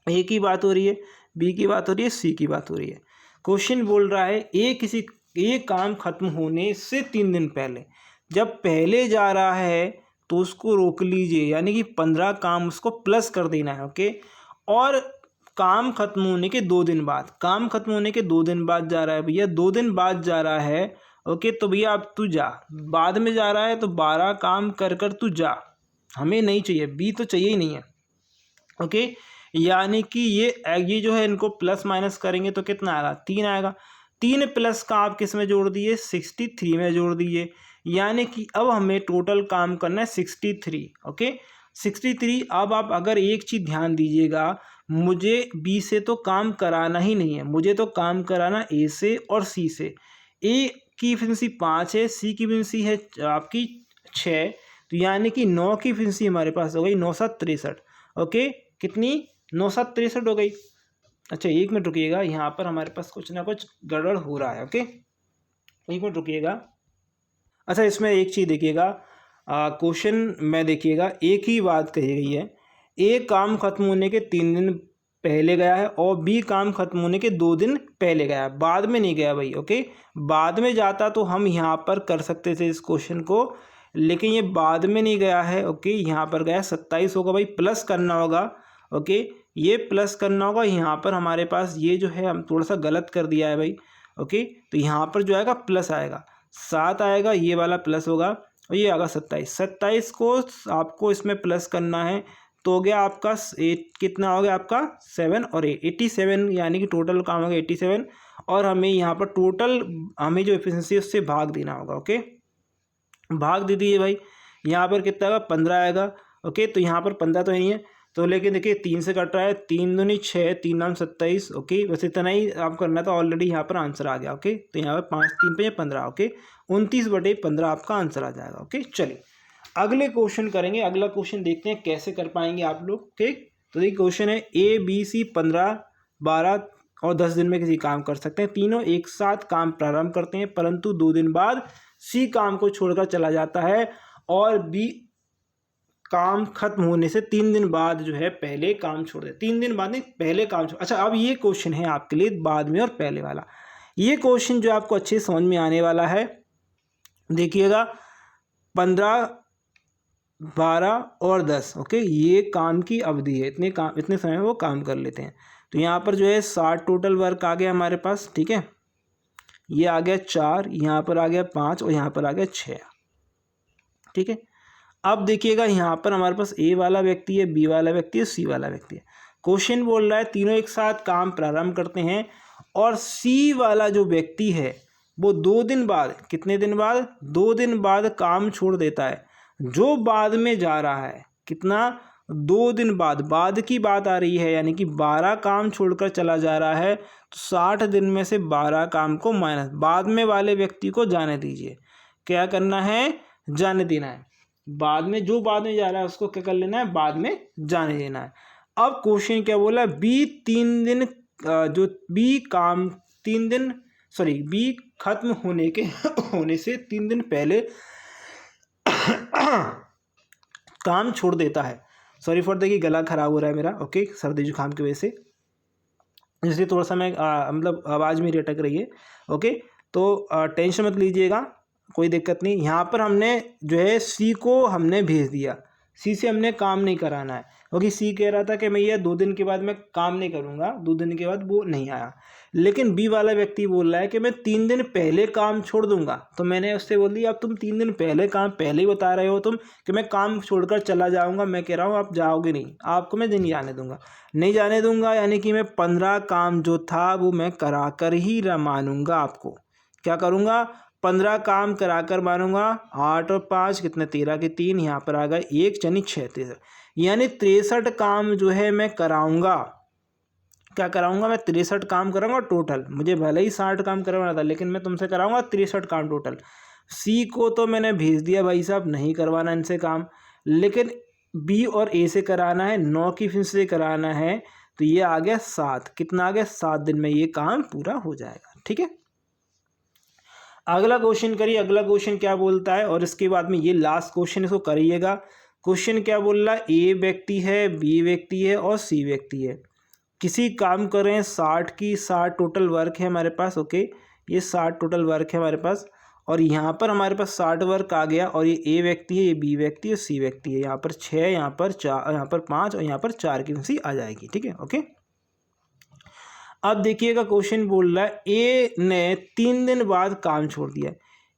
ए की बात हो रही है, बी की बात हो रही है, सी की बात हो रही है। क्वेश्चन बोल रहा है ए काम खत्म होने से 3 दिन पहले, जब पहले जा रहा है तो उसको रोक लीजिए, यानी कि 15 काम उसको प्लस कर देना है, ओके। और काम खत्म होने के 2 दिन बाद, काम खत्म होने के 2 दिन बाद जा रहा है भैया, 2 दिन बाद जा रहा है, ओके, तो भैया अब तू जा, बाद में जा रहा है तो 12 काम कर तू जा, हमें नहीं चाहिए, बी तो चाहिए ही नहीं है, ओके। यानी कि ये जो है इनको प्लस माइनस करेंगे तो कितना आएगा? 3 आएगा। 3 प्लस का आप किस में जोड़ दिए? 63 में जोड़ दिए। यानी कि अब हमें टोटल काम करना है 63, ओके, 63। अब आप अगर एक चीज़ ध्यान दीजिएगा, मुझे बी से तो काम कराना ही नहीं है, मुझे तो काम कराना ए से और सी से। ए की एफिशिएंसी 5 है, सी की एफिशिएंसी है आपकी 6, तो यानी कि 9 की एफिशिएंसी हमारे पास हो गई 9 7 63, ओके, कितनी? 9 7 63 हो गई। अच्छा 1 मिनट रुकिएगा, यहाँ पर हमारे पास कुछ ना कुछ गड़बड़ हो रहा है, ओके, 1 मिनट रुकिएगा। अच्छा इसमें एक चीज़ देखिएगा, क्वेश्चन में देखिएगा एक ही बात कही गई है, ए काम खत्म होने के 3 दिन पहले गया है और बी काम खत्म होने के 2 दिन पहले गया है, बाद में नहीं गया भाई, ओके। बाद में जाता तो हम यहाँ पर कर सकते थे इस क्वेश्चन को, लेकिन ये बाद में नहीं गया है, ओके, यहाँ पर गया 27 होगा भाई, प्लस करना होगा, ओके, ये प्लस करना होगा। यहाँ पर हमारे पास ये जो है हम थोड़ा सा गलत कर दिया है भाई, ओके, तो यहाँ पर जो आएगा प्लस आएगा, 7 आएगा, ये वाला प्लस होगा और ये आएगा 27। 27 को आपको इसमें प्लस करना है, तो हो गया आपका 8, कितना हो गया आपका 7 और 8 87, यानी कि टोटल काम हो गया 87। और हमें यहाँ पर टोटल हमें जो एफिशिएंसी है उससे भाग देना होगा, ओके, भाग दे दिए भाई। यहाँ पर कितना आएगा? 15 आएगा, ओके, तो यहाँ पर 15 तो नहीं है, तो लेकिन देखिए 3 से कट रहा है, 3 दूनी 6, 3 नाम 27, ओके, बस इतना ही आप करना था, ऑलरेडी यहाँ पर आंसर आ गया, ओके। तो यहाँ पर 5 3 पे 15, ओके, 29/15 आपका आंसर आ जाएगा, ओके। चलिए अगले क्वेश्चन करेंगे। अगला क्वेश्चन देखते हैं कैसे कर पाएंगे आप लोग, ठीक। तो ये क्वेश्चन है ए बी सी 15 12 और 10 दिन में किसी काम कर सकते हैं। तीनों एक साथ काम प्रारंभ करते हैं, परंतु 2 दिन बाद सी काम को छोड़कर चला जाता है और बी काम खत्म होने से 3 दिन बाद जो है पहले काम छोड़ दे। 3 दिन बाद नहीं, पहले काम छोड़। अच्छा अब ये क्वेश्चन है आपके लिए बाद में और पहले वाला। ये क्वेश्चन जो आपको अच्छे समझ में आने वाला है, देखिएगा 15, 12 और 10, ओके, ये काम की अवधि है, इतने समय में वो काम कर लेते हैं। तो यहाँ पर जो है 60 टोटल वर्क आ गया हमारे पास, ठीक है, ये आ गया 4, यहाँ पर आ गया 5 और यहाँ पर आ गया 6, ठीक है। अब देखिएगा यहाँ पर हमारे पास ए वाला व्यक्ति है, बी वाला व्यक्ति है, सी वाला व्यक्ति है। क्वेश्चन बोल रहा है तीनों एक साथ काम प्रारंभ करते हैं और सी वाला जो व्यक्ति है वो 2 दिन बाद, कितने दिन बाद, 2 दिन बाद काम छोड़ देता है। जो बाद में जा रहा है, कितना, 2 दिन बाद की बात आ रही है, यानी कि 12 काम छोड़कर चला जा रहा है। तो 60 दिन में से 12 काम को माइनस, बाद में वाले व्यक्ति को जाने दीजिए। क्या करना है, जाने देना है। बाद में जो बाद में जा रहा है उसको क्या कर लेना है, बाद में जाने देना है। अब क्वेश्चन क्या बोला, बी 3 दिन जो बी काम 3 दिन बी खत्म होने से 3 दिन पहले काम छोड़ देता है। सॉरी फॉर देखिए गला खराब हो रहा है मेरा, ओके, सर्दी जुकाम की वजह से, इसलिए थोड़ा सा मैं मतलब आवाज़ मेरी अटक रही है, ओके। तो टेंशन मत लीजिएगा, कोई दिक्कत नहीं। यहाँ पर हमने जो है सी को हमने भेज दिया, सी से हमने काम नहीं कराना है, क्योंकि सी कह रहा था कि मैं ये 2 दिन के बाद मैं काम नहीं करूँगा, 2 दिन के बाद वो नहीं आया। लेकिन बी वाला व्यक्ति बोल रहा है कि मैं 3 दिन पहले काम छोड़ दूंगा। तो मैंने उससे बोल दिया अब तुम 3 दिन पहले काम, पहले ही बता रहे हो तुम कि मैं काम छोड़कर चला जाऊँगा, मैं कह रहा हूँ आप जाओगे नहीं, आपको मैं नहीं जाने दूँगा, नहीं जाने दूँगा, यानी कि मैं 15 काम जो था वो मैं करा कर ही मानूंगा। आपको क्या करूँगा, 15 काम कराकर मानूंगा। 8 और 5 कितने, 13 के 3, यहाँ पर आ गए 1 यानी 6, यानी 63 काम जो है मैं कराऊंगा। क्या कराऊंगा, मैं 63 काम कराऊंगा टोटल। मुझे भले ही 60 काम करवाना था, लेकिन मैं तुमसे कराऊंगा 63 काम टोटल। सी को तो मैंने भेज दिया भाई साहब, नहीं करवाना इनसे काम, लेकिन बी और ए से कराना है, 9 की फिर से कराना है। तो ये आ गया 7, कितना आ गया, 7 दिन में ये काम पूरा हो जाएगा, ठीक है। अगला क्वेश्चन करिए, अगला क्वेश्चन क्या बोलता है, और इसके बाद में ये लास्ट क्वेश्चन, इसको करिएगा। क्वेश्चन क्या बोल रहा है, ए व्यक्ति है, बी व्यक्ति है और सी व्यक्ति है। किसी काम कर रहे हैं 60 की, 60 टोटल वर्क है हमारे पास, ओके, ये 60 टोटल वर्क है हमारे पास, और यहाँ पर हमारे पास 60 वर्क आ गया, और ये ए व्यक्ति है, ये बी व्यक्ति है, सी व्यक्ति है। यहाँ पर 6, यहाँ पर 4, यहाँ पर 5 और यहाँ पर 4 की सी आ जाएगी, ठीक है, ओके। अब देखिएगा क्वेश्चन बोल रहा है ए ने 3 दिन बाद काम छोड़ दिया।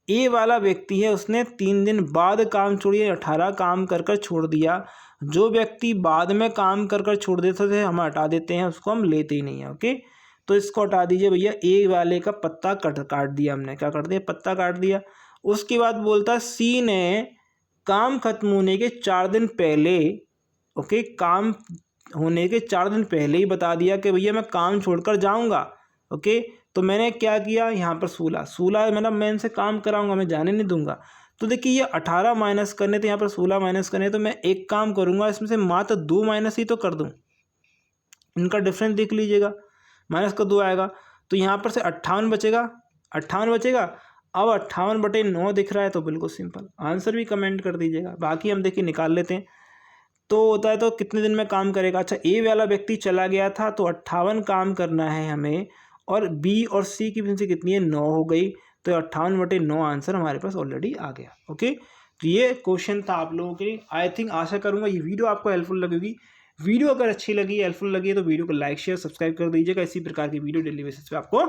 ए वाला व्यक्ति है, उसने 3 दिन बाद काम छोड़िए, 18 काम कर कर छोड़ दिया। जो व्यक्ति बाद में काम कर कर छोड़ देते थे हम हटा देते हैं, उसको हम लेते ही नहीं है, ओके। तो इसको हटा दीजिए भैया, ए वाले का पत्ता काट दिया हमने, क्या कर दिया, पत्ता काट दिया। उसके बाद बोलता सी ने काम खत्म होने के 4 दिन पहले, ओके, काम होने के 4 दिन पहले ही बता दिया कि भैया मैं काम छोड़कर जाऊंगा, ओके। तो मैंने क्या किया, यहाँ पर 16 मतलब मैं इनसे काम कराऊंगा, मैं जाने नहीं दूंगा। तो देखिए ये 18 माइनस करने थे, यहाँ पर 16 माइनस करने, तो मैं एक काम करूंगा, इसमें से मात्र 2 माइनस ही तो कर दूं। इनका डिफरेंस देख लीजिएगा, माइनस का 2 आएगा, तो यहाँ पर से 58 बचेगा, 58 बचेगा। अब 58/9 दिख रहा है, तो बिल्कुल सिंपल आंसर भी कमेंट कर दीजिएगा। बाकी हम देखिए निकाल लेते हैं। तो होता है तो कितने दिन में काम करेगा, अच्छा ए वाला व्यक्ति चला गया था तो 58 काम करना है हमें, और बी और सी की फिर से कितनी है, 9 हो गई, तो 58/9 आंसर हमारे पास ऑलरेडी आ गया, ओके। तो ये क्वेश्चन था आप लोगों के लिए। आई थिंक आशा करूंगा ये वीडियो आपको हेल्पफुल लगेगी। वीडियो अगर अच्छी लगी, हेल्पफुल लगी, तो वीडियो को लाइक शेयर सब्सक्राइब कर दीजिएगा। इसी प्रकार की वीडियो डेली बेसिस पे आपको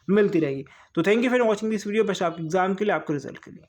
मिलती रहेगी। तो thank you for watching this video, बस आपके एग्जाम के लिए, आपके रिजल्ट के लिए।